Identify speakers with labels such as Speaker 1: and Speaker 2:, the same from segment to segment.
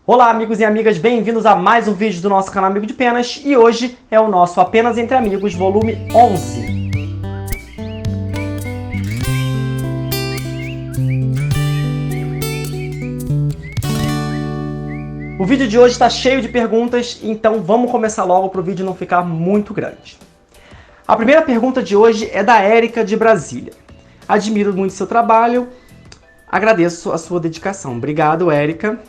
Speaker 1: Olá, amigos e amigas, bem-vindos a mais um vídeo do nosso canal Amigo de Penas e hoje é o nosso Apenas Entre Amigos, volume 11. O vídeo de hoje está cheio de perguntas, então vamos começar logo para o vídeo não ficar muito grande. A primeira pergunta de hoje é da Érica de Brasília. Admiro muito seu trabalho, agradeço a sua dedicação. Obrigado, Érica.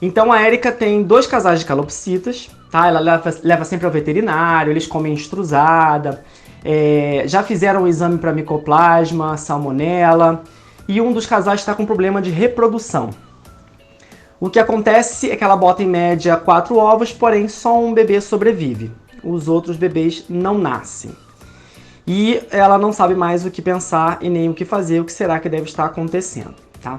Speaker 1: Então a Érica tem 2 casais de calopsitas, tá? Ela leva sempre ao veterinário, eles comem estruzada, já fizeram o exame para micoplasma, salmonela, e um dos casais está com problema de reprodução. O que acontece é que ela bota em média 4 ovos, porém só um bebê sobrevive. Os outros bebês não nascem. E ela não sabe mais o que pensar e nem o que fazer, o que será que deve estar acontecendo, tá?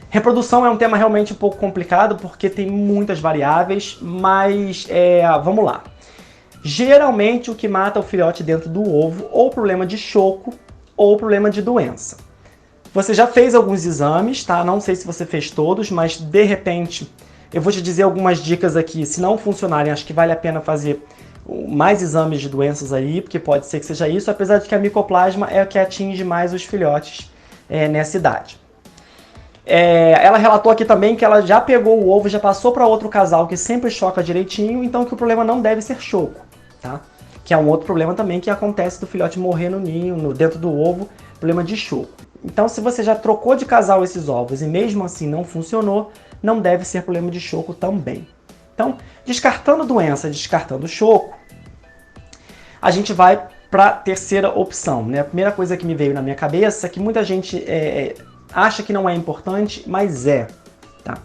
Speaker 1: Reprodução é um tema realmente um pouco complicado porque tem muitas variáveis, mas vamos lá. Geralmente o que mata o filhote dentro do ovo ou problema de choco ou problema de doença. Você já fez alguns exames, tá? Não sei se você fez todos, mas de repente eu vou te dizer algumas dicas aqui. Se não funcionarem, acho que vale a pena fazer mais exames de doenças aí, porque pode ser que seja isso, apesar de que a micoplasma é o que atinge mais os filhotes nessa idade. Ela relatou aqui também que ela já pegou o ovo, já passou para outro casal que sempre choca direitinho, então que o problema não deve ser choco, tá? Que é um outro problema também que acontece do filhote morrer no ninho, dentro do ovo, problema de choco. Então se você já trocou de casal esses ovos e mesmo assim não funcionou, não deve ser problema de choco também. Então, descartando doença, descartando choco, a gente vai para a terceira opção, né? A primeira coisa que me veio na minha cabeça é que muita gente acha que não é importante, mas tá?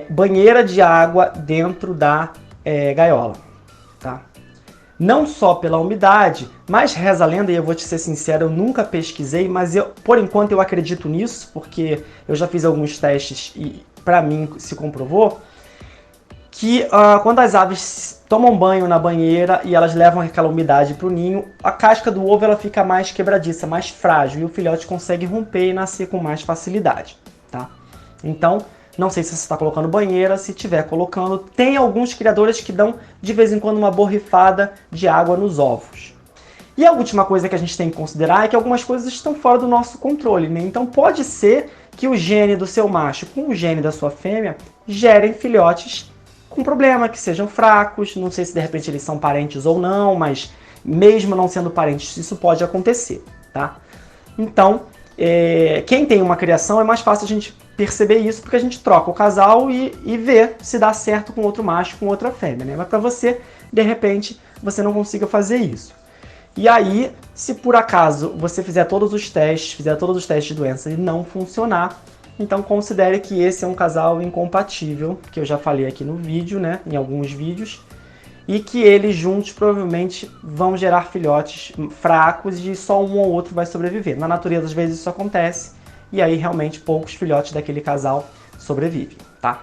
Speaker 1: Banheira de água dentro da gaiola, tá? Não só pela umidade, mas reza a lenda, e eu vou te ser sincero, eu nunca pesquisei, mas por enquanto eu acredito nisso, porque eu já fiz alguns testes e para mim se comprovou que quando as aves tomam banho na banheira e elas levam aquela umidade para o ninho, a casca do ovo ela fica mais quebradiça, mais frágil, e o filhote consegue romper e nascer com mais facilidade, tá? Então, não sei se você está colocando banheira, se estiver colocando, tem alguns criadores que dão de vez em quando uma borrifada de água nos ovos. E a última coisa que a gente tem que considerar é que algumas coisas estão fora do nosso controle, né? Então pode ser que o gene do seu macho com o gene da sua fêmea gerem filhotes com problema, que sejam fracos, não sei se de repente eles são parentes ou não, mas mesmo não sendo parentes, isso pode acontecer, tá? Então, quem tem uma criação é mais fácil a gente perceber isso, porque a gente troca o casal e vê se dá certo com outro macho, com outra fêmea, né? Mas para você, de repente, você não consiga fazer isso. E aí, se por acaso você fizer todos os testes de doença e não funcionar, então considere que esse é um casal incompatível, que eu já falei aqui no vídeo, né, em alguns vídeos, e que eles juntos provavelmente vão gerar filhotes fracos e só um ou outro vai sobreviver. Na natureza, às vezes, isso acontece, e aí realmente poucos filhotes daquele casal sobrevivem, tá?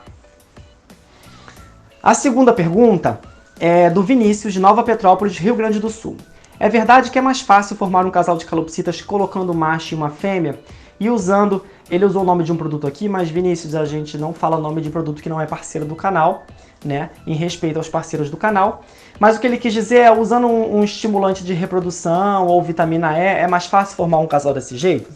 Speaker 1: A segunda pergunta é do Vinícius, de Nova Petrópolis, Rio Grande do Sul. É verdade que é mais fácil formar um casal de calopsitas colocando um macho e uma fêmea e usando... Ele usou o nome de um produto aqui, mas Vinícius, a gente não fala o nome de produto que não é parceiro do canal, né? Em respeito aos parceiros do canal. Mas o que ele quis dizer é, usando um estimulante de reprodução ou vitamina E, é mais fácil formar um casal desse jeito?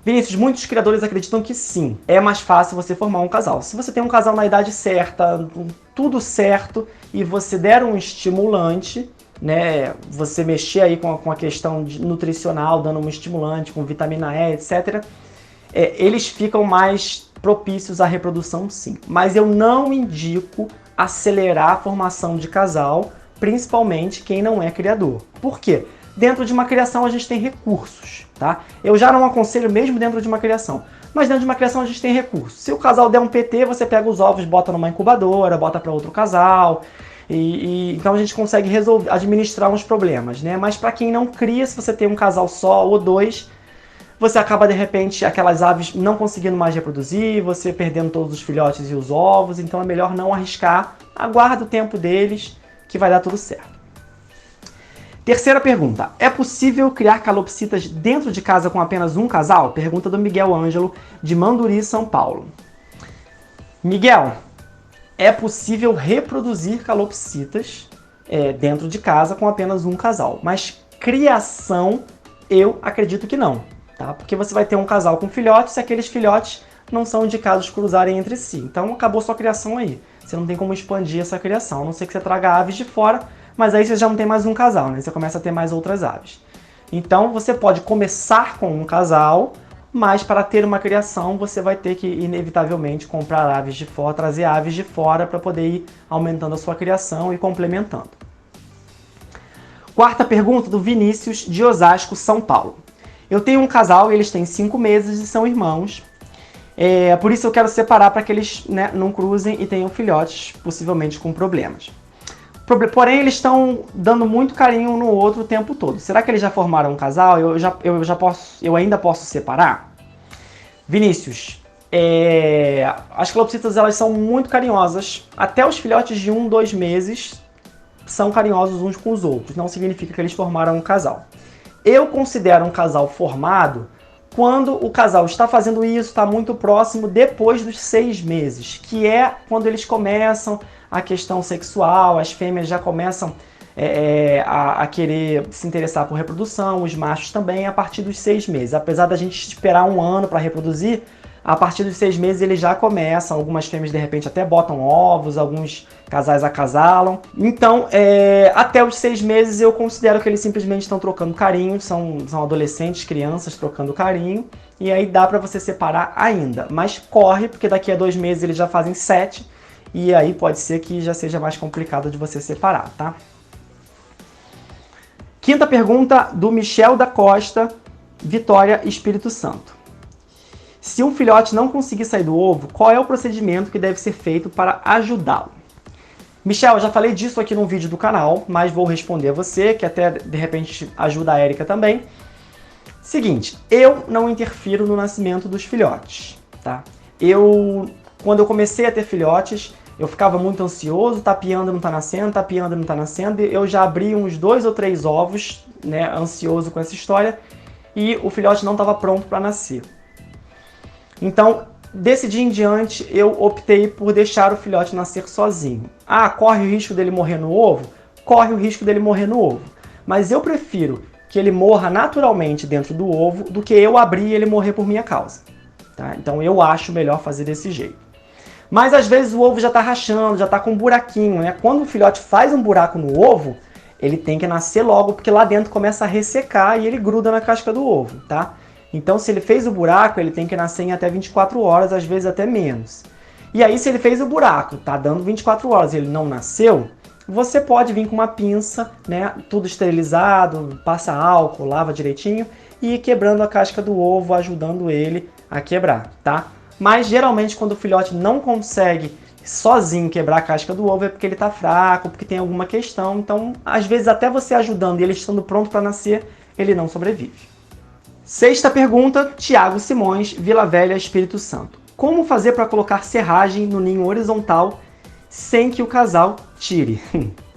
Speaker 1: Vinícius, muitos criadores acreditam que sim, é mais fácil você formar um casal. Se você tem um casal na idade certa, tudo certo, e você der um estimulante, né, você mexer aí com a questão nutricional, dando um estimulante com vitamina E, etc., eles ficam mais propícios à reprodução, sim. Mas eu não indico acelerar a formação de casal, principalmente quem não é criador. Por quê? Dentro de uma criação a gente tem recursos, tá? Eu já não aconselho mesmo dentro de uma criação, mas dentro de uma criação a gente tem recursos. Se o casal der um PT, você pega os ovos, bota numa incubadora, bota para outro casal, então a gente consegue resolver, administrar uns problemas, né? Mas para quem não cria, se você tem um casal só ou 2, você acaba, de repente, aquelas aves não conseguindo mais reproduzir, você perdendo todos os filhotes e os ovos, então é melhor não arriscar, aguarda o tempo deles, que vai dar tudo certo. Terceira pergunta, é possível criar calopsitas dentro de casa com apenas um casal? Pergunta do Miguel Ângelo, de Manduri, São Paulo. Miguel, é possível reproduzir calopsitas dentro de casa com apenas um casal, mas criação eu acredito que não, tá? Porque você vai ter um casal com filhotes e aqueles filhotes não são indicados cruzarem entre si. Então acabou sua criação aí. Você não tem como expandir essa criação, a não ser que você traga aves de fora, mas aí você já não tem mais um casal, né? Você começa a ter mais outras aves. Então você pode começar com um casal, mas para ter uma criação você vai ter que inevitavelmente comprar aves de fora, trazer aves de fora para poder ir aumentando a sua criação e complementando. Quarta pergunta do Vinícius, de Osasco, São Paulo. Eu tenho um casal, eles têm 5 meses e são irmãos. Por isso eu quero separar para que eles, né, não cruzem e tenham filhotes, possivelmente com problemas. Porém, eles estão dando muito carinho um no outro o tempo todo. Será que eles já formaram um casal? Eu ainda posso separar? Vinícius, as calopsitas elas são muito carinhosas. Até os filhotes de 1, 2 meses são carinhosos uns com os outros. Não significa que eles formaram um casal. Eu considero um casal formado quando o casal está fazendo isso, está muito próximo depois dos 6 meses, que é quando eles começam a questão sexual, as fêmeas já começam a querer se interessar por reprodução, os machos também, a partir dos 6 meses. Apesar da gente esperar 1 ano para reproduzir, a partir dos 6 meses eles já começam, algumas fêmeas de repente até botam ovos, alguns casais acasalam. Então, até os 6 meses eu considero que eles simplesmente estão trocando carinho, são adolescentes, crianças trocando carinho, e aí dá para você separar ainda. Mas corre, porque daqui a 2 meses eles já fazem 7, e aí pode ser que já seja mais complicado de você separar, tá? Quinta pergunta do Michel da Costa, Vitória, Espírito Santo. Se um filhote não conseguir sair do ovo, qual é o procedimento que deve ser feito para ajudá-lo? Michel, eu já falei disso aqui num vídeo do canal, mas vou responder a você, que até de repente ajuda a Érica também. Seguinte, eu não interfiro no nascimento dos filhotes, tá? Quando eu comecei a ter filhotes, eu ficava muito ansioso, tapeando não tá nascendo, tapeando não tá nascendo, eu já abri uns 2 ou 3 ovos, né, ansioso com essa história, e o filhote não estava pronto para nascer. Então, desse dia em diante, eu optei por deixar o filhote nascer sozinho. Ah, corre o risco dele morrer no ovo? Corre o risco dele morrer no ovo. Mas eu prefiro que ele morra naturalmente dentro do ovo do que eu abrir e ele morrer por minha causa. Tá? Então eu acho melhor fazer desse jeito. Mas às vezes o ovo já está rachando, já está com um buraquinho, né? Quando o filhote faz um buraco no ovo, ele tem que nascer logo, porque lá dentro começa a ressecar e ele gruda na casca do ovo, tá? Então se ele fez o buraco, ele tem que nascer em até 24 horas, às vezes até menos. E aí se ele fez o buraco, tá dando 24 horas e ele não nasceu, você pode vir com uma pinça, né? Tudo esterilizado, passa álcool, lava direitinho e ir quebrando a casca do ovo, ajudando ele a quebrar, tá? Mas geralmente quando o filhote não consegue sozinho quebrar a casca do ovo é porque ele está fraco, porque tem alguma questão. Então, às vezes até você ajudando e ele estando pronto para nascer, ele não sobrevive. Sexta pergunta, Tiago Simões, Vila Velha, Espírito Santo. Como fazer para colocar serragem no ninho horizontal sem que o casal tire?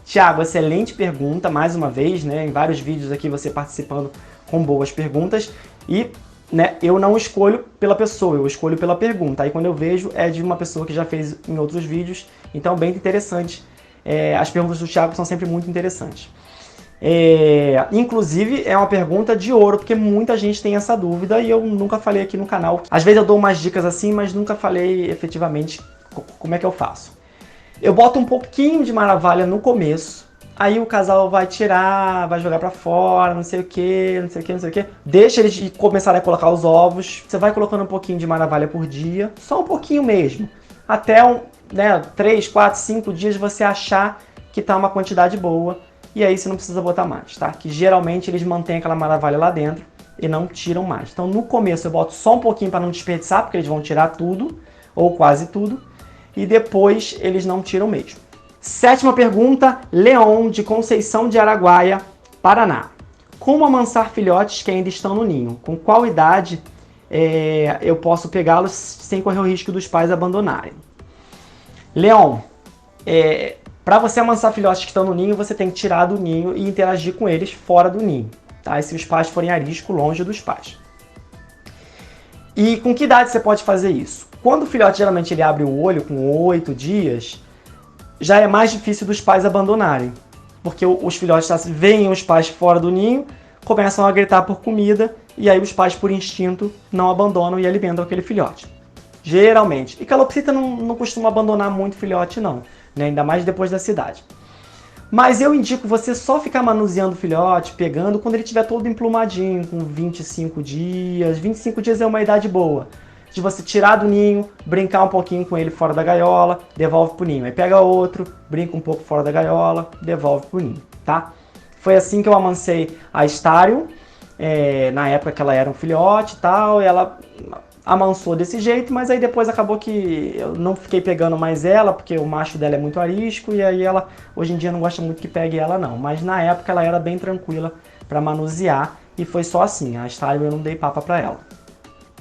Speaker 1: Tiago, excelente pergunta, mais uma vez, né? Em vários vídeos aqui você participando com boas perguntas. E né, eu não escolho pela pessoa, eu escolho pela pergunta. Aí quando eu vejo é de uma pessoa que já fez em outros vídeos, então bem interessante. As perguntas do Thiago são sempre muito interessantes. Inclusive é uma pergunta de ouro, porque muita gente tem essa dúvida e eu nunca falei aqui no canal. Às vezes eu dou umas dicas assim, mas nunca falei efetivamente como é que eu faço. Eu boto um pouquinho de maravalha no começo, aí o casal vai tirar, vai jogar pra fora, não sei o que, não sei o que, não sei o que. Deixa eles começarem a colocar os ovos. Você vai colocando um pouquinho de maravalha por dia, só um pouquinho mesmo. Até 3, 4, 5 dias você achar que tá uma quantidade boa. E aí você não precisa botar mais, tá? Que geralmente eles mantêm aquela maravalha lá dentro e não tiram mais. Então no começo eu boto só um pouquinho para não desperdiçar, porque eles vão tirar tudo, ou quase tudo. E depois eles não tiram mesmo. Sétima pergunta, Leon, de Conceição de Araguaia, Paraná. Como amansar filhotes que ainda estão no ninho? Com qual idade eu posso pegá-los sem correr o risco dos pais abandonarem? Leon, para você amansar filhotes que estão no ninho, você tem que tirar do ninho e interagir com eles fora do ninho. Tá? E se os pais forem a risco, longe dos pais. E com que idade você pode fazer isso? Quando o filhote geralmente ele abre o olho com 8 dias, já é mais difícil dos pais abandonarem. Porque os filhotes veem os pais fora do ninho, começam a gritar por comida, e aí os pais, por instinto, não abandonam e alimentam aquele filhote. Geralmente. E calopsita não costuma abandonar muito filhote, não, né? Ainda mais depois da cidade. Mas eu indico você só ficar manuseando o filhote, pegando, quando ele estiver todo emplumadinho, com 25 dias. 25 dias é uma idade boa. De você tirar do ninho, brincar um pouquinho com ele fora da gaiola, devolve pro ninho. Aí pega outro, brinca um pouco fora da gaiola, devolve pro ninho, tá? Foi assim que eu amancei a Starion, na época que ela era um filhote e tal, e ela amansou desse jeito, mas aí depois acabou que eu não fiquei pegando mais ela, porque o macho dela é muito arisco, e aí ela, hoje em dia, não gosta muito que pegue ela não. Mas na época ela era bem tranquila para manusear, e foi só assim, a Starion eu não dei papa para ela.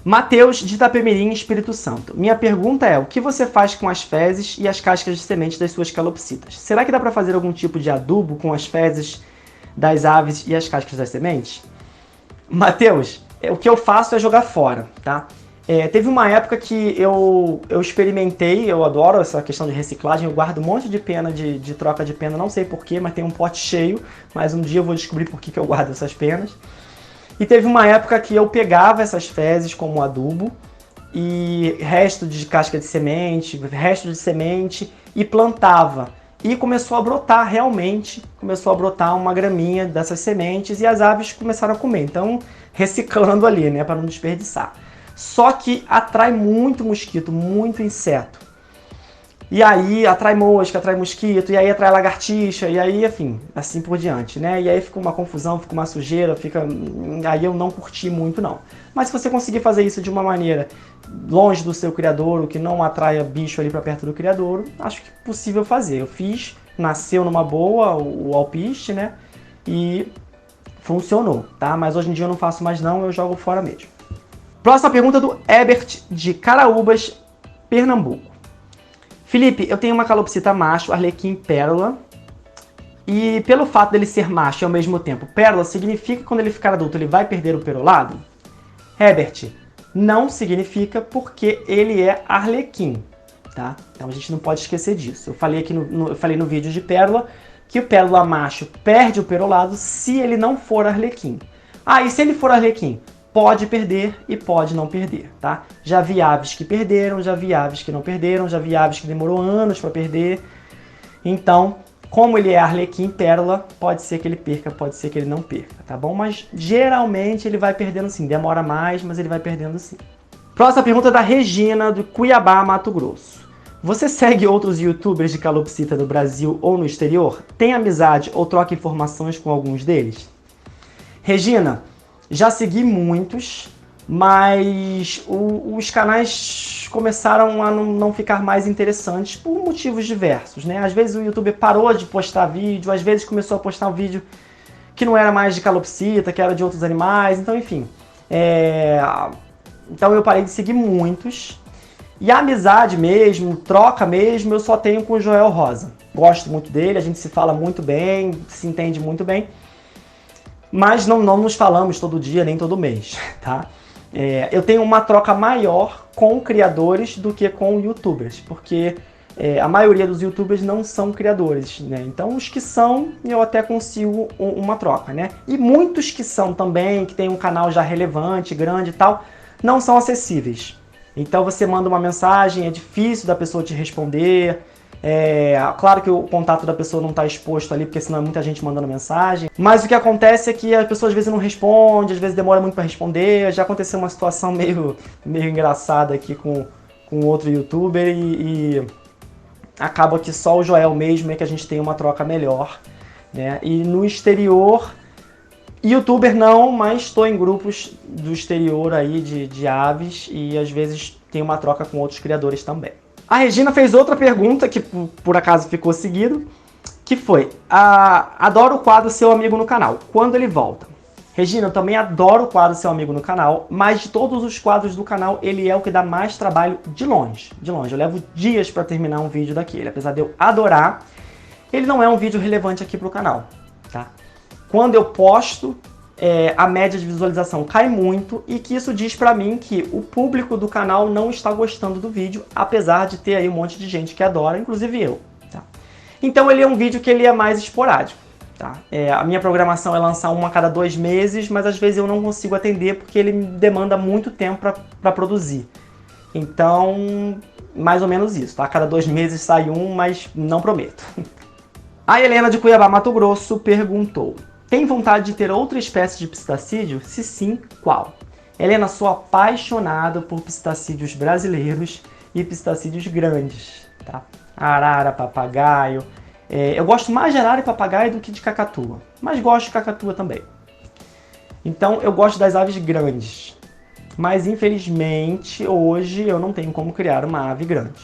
Speaker 1: Matheus, de Itapemirim, Espírito Santo. Minha pergunta é, o que você faz com as fezes e as cascas de semente das suas calopsitas? Será que dá para fazer algum tipo de adubo com as fezes das aves e as cascas das sementes? Matheus, o que eu faço é jogar fora, tá? Teve uma época que eu experimentei, eu adoro essa questão de reciclagem, eu guardo um monte de pena de troca de pena, não sei porquê, mas tem um pote cheio, mas um dia eu vou descobrir por que eu guardo essas penas. E teve uma época que eu pegava essas fezes como adubo, e resto de casca de semente, e plantava. E começou a brotar realmente, começou a brotar uma graminha dessas sementes e as aves começaram a comer. Então, reciclando ali, né, para não desperdiçar. Só que atrai muito mosquito, muito inseto. E aí atrai mosca, atrai mosquito, e aí atrai lagartixa, e aí, enfim, assim por diante, né? E aí fica uma confusão, fica uma sujeira, aí eu não curti muito, não. Mas se você conseguir fazer isso de uma maneira longe do seu criadouro, que não atraia bicho ali para perto do criadouro, acho que é possível fazer. Eu fiz, nasceu numa boa o alpiste, né? E funcionou, tá? Mas hoje em dia eu não faço mais não, eu jogo fora mesmo. Próxima pergunta do Ebert, de Caraúbas, Pernambuco. Felipe, eu tenho uma calopsita macho, Arlequim Pérola, e pelo fato dele ser macho e ao mesmo tempo pérola, significa que quando ele ficar adulto ele vai perder o perolado? Herbert, não significa, porque ele é Arlequim, tá? Então a gente não pode esquecer disso. Eu falei aqui eu falei no vídeo de pérola que o pérola macho perde o perolado se ele não for Arlequim. Ah, e se ele for Arlequim? Pode perder e pode não perder, tá? Já vi aves que perderam, já vi aves que não perderam, já vi aves que demorou anos para perder. Então, como ele é Arlequim Pérola, pode ser que ele perca, pode ser que ele não perca, tá bom? Mas geralmente ele vai perdendo sim, demora mais, mas ele vai perdendo sim. Próxima pergunta da Regina, do Cuiabá, Mato Grosso. Você segue outros youtubers de calopsita no Brasil ou no exterior? Tem amizade ou troca informações com alguns deles? Regina, já segui muitos, mas os canais começaram a não ficar mais interessantes por motivos diversos, né? Às vezes o YouTube parou de postar vídeo, às vezes começou a postar um vídeo que não era mais de calopsita, que era de outros animais, então enfim. Então eu parei de seguir muitos. E a amizade mesmo, troca mesmo, eu só tenho com o Joel Rosa. Gosto muito dele, a gente se fala muito bem, se entende muito bem. Mas não nos falamos todo dia, nem todo mês, tá? Eu tenho uma troca maior com criadores do que com youtubers, porque a maioria dos youtubers não são criadores, né? Então os que são, eu até consigo uma troca, né? E muitos que são também, que tem um canal já relevante, grande e tal, não são acessíveis. Então você manda uma mensagem, é difícil da pessoa te responder. Claro que o contato da pessoa não está exposto ali, porque senão é muita gente mandando mensagem. Mas o que acontece é que a pessoa às vezes não responde, às vezes demora muito para responder. Já aconteceu uma situação meio engraçada aqui com outro youtuber e acaba que só o Joel mesmo é que a gente tem uma troca melhor, né? E no exterior, youtuber não, mas estou em grupos do exterior aí de aves e às vezes tem uma troca com outros criadores também. A Regina fez outra pergunta, que por acaso ficou seguido, que foi: adoro o quadro Seu Amigo no Canal, quando ele volta? Regina, eu também adoro o quadro Seu Amigo no Canal, mas de todos os quadros do canal, ele é o que dá mais trabalho de longe. De longe, eu levo dias para terminar um vídeo daquele, apesar de eu adorar, ele não é um vídeo relevante aqui para o canal, tá? Quando eu posto, a média de visualização cai muito e que isso diz pra mim que o público do canal não está gostando do vídeo, apesar de ter aí um monte de gente que adora, inclusive eu. Tá? Então ele é um vídeo que ele é mais esporádico. Tá? A minha programação é lançar um a cada 2 meses, mas às vezes eu não consigo atender porque ele me demanda muito tempo para produzir. Então, mais ou menos isso. Tá? A cada 2 meses sai um, mas não prometo. A Helena de Cuiabá, Mato Grosso, perguntou: tem vontade de ter outra espécie de pistacídeo? Se sim, qual? Helena, sou apaixonada por pistacídeos brasileiros e pistacídeos grandes. Tá? Arara, papagaio. Eu gosto mais de arara e papagaio do que de cacatua, mas gosto de cacatua também. Então eu gosto das aves grandes, mas infelizmente hoje eu não tenho como criar uma ave grande,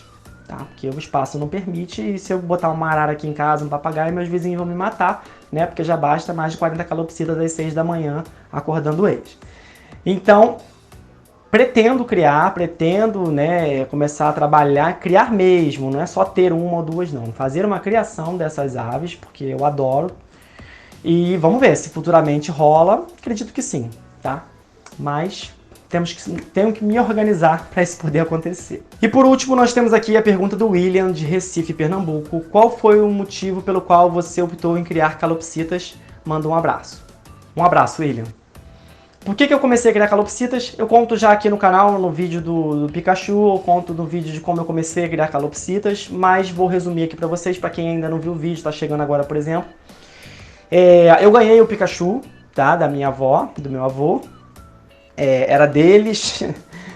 Speaker 1: tá? Porque o espaço não permite, e se eu botar uma arara aqui em casa, um papagaio, meus vizinhos vão me matar, né? Porque já basta mais de 40 calopsitas às 6 da manhã acordando eles. Então, pretendo criar, né, começar a trabalhar, criar mesmo, não é só ter uma ou duas não, fazer uma criação dessas aves, porque eu adoro, e vamos ver se futuramente rola, acredito que sim, tá? Mas tenho que me organizar para isso poder acontecer. E por último, nós temos aqui a pergunta do William, de Recife, Pernambuco. Qual foi o motivo pelo qual você optou em criar calopsitas? Manda um abraço. Um abraço, William. Por que eu comecei a criar calopsitas? Eu conto já aqui no canal, no vídeo do Pikachu, eu conto no vídeo de como eu comecei a criar calopsitas, mas vou resumir aqui pra vocês, pra quem ainda não viu o vídeo, tá chegando agora, por exemplo. Eu ganhei o Pikachu, tá, da minha avó, do meu avô, era deles,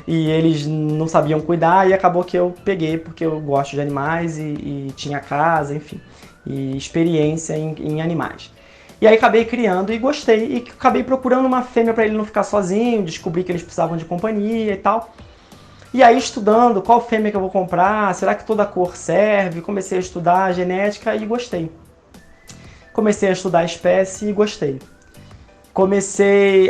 Speaker 1: e eles não sabiam cuidar, e acabou que eu peguei, porque eu gosto de animais, e tinha casa, enfim, e experiência em animais. E aí acabei criando e gostei, e acabei procurando uma fêmea para ele não ficar sozinho, descobri que eles precisavam de companhia e tal. E aí estudando qual fêmea que eu vou comprar, será que toda cor serve? Comecei a estudar a genética e gostei. Comecei a estudar a espécie e gostei.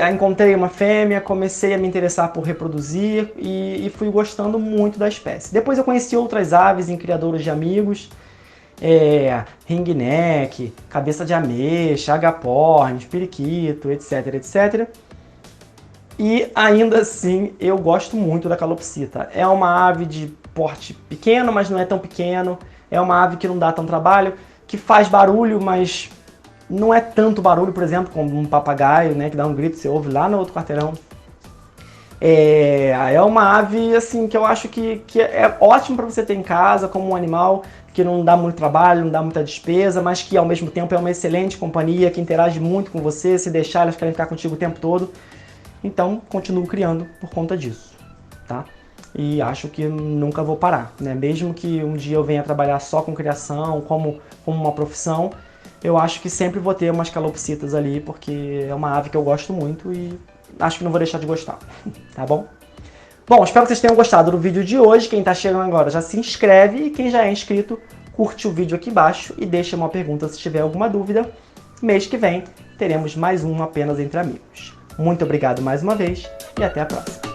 Speaker 1: Encontrei uma fêmea, comecei a me interessar por reproduzir e fui gostando muito da espécie. Depois eu conheci outras aves em criadouros de amigos, ringneck, cabeça de ameixa, agapornis, periquito, etc, etc. E ainda assim eu gosto muito da calopsita. É uma ave de porte pequeno, mas não é tão pequeno. É uma ave que não dá tão trabalho, que faz barulho, mas não é tanto barulho, por exemplo, como um papagaio, né, que dá um grito, você ouve lá no outro quarteirão. É uma ave assim que eu acho que é ótimo para você ter em casa como um animal que não dá muito trabalho, não dá muita despesa, mas que ao mesmo tempo é uma excelente companhia, que interage muito com você, se deixar elas querem ficar contigo o tempo todo. Então, continuo criando por conta disso, tá? E acho que nunca vou parar, né? Mesmo que um dia eu venha trabalhar só com criação, como uma profissão, eu acho que sempre vou ter umas calopsitas ali, porque é uma ave que eu gosto muito e acho que não vou deixar de gostar, tá bom? Bom, espero que vocês tenham gostado do vídeo de hoje. Quem está chegando agora já se inscreve e quem já é inscrito, curte o vídeo aqui embaixo e deixa uma pergunta se tiver alguma dúvida. Mês que vem teremos mais um Apenas Entre Amigos. Muito obrigado mais uma vez e até a próxima.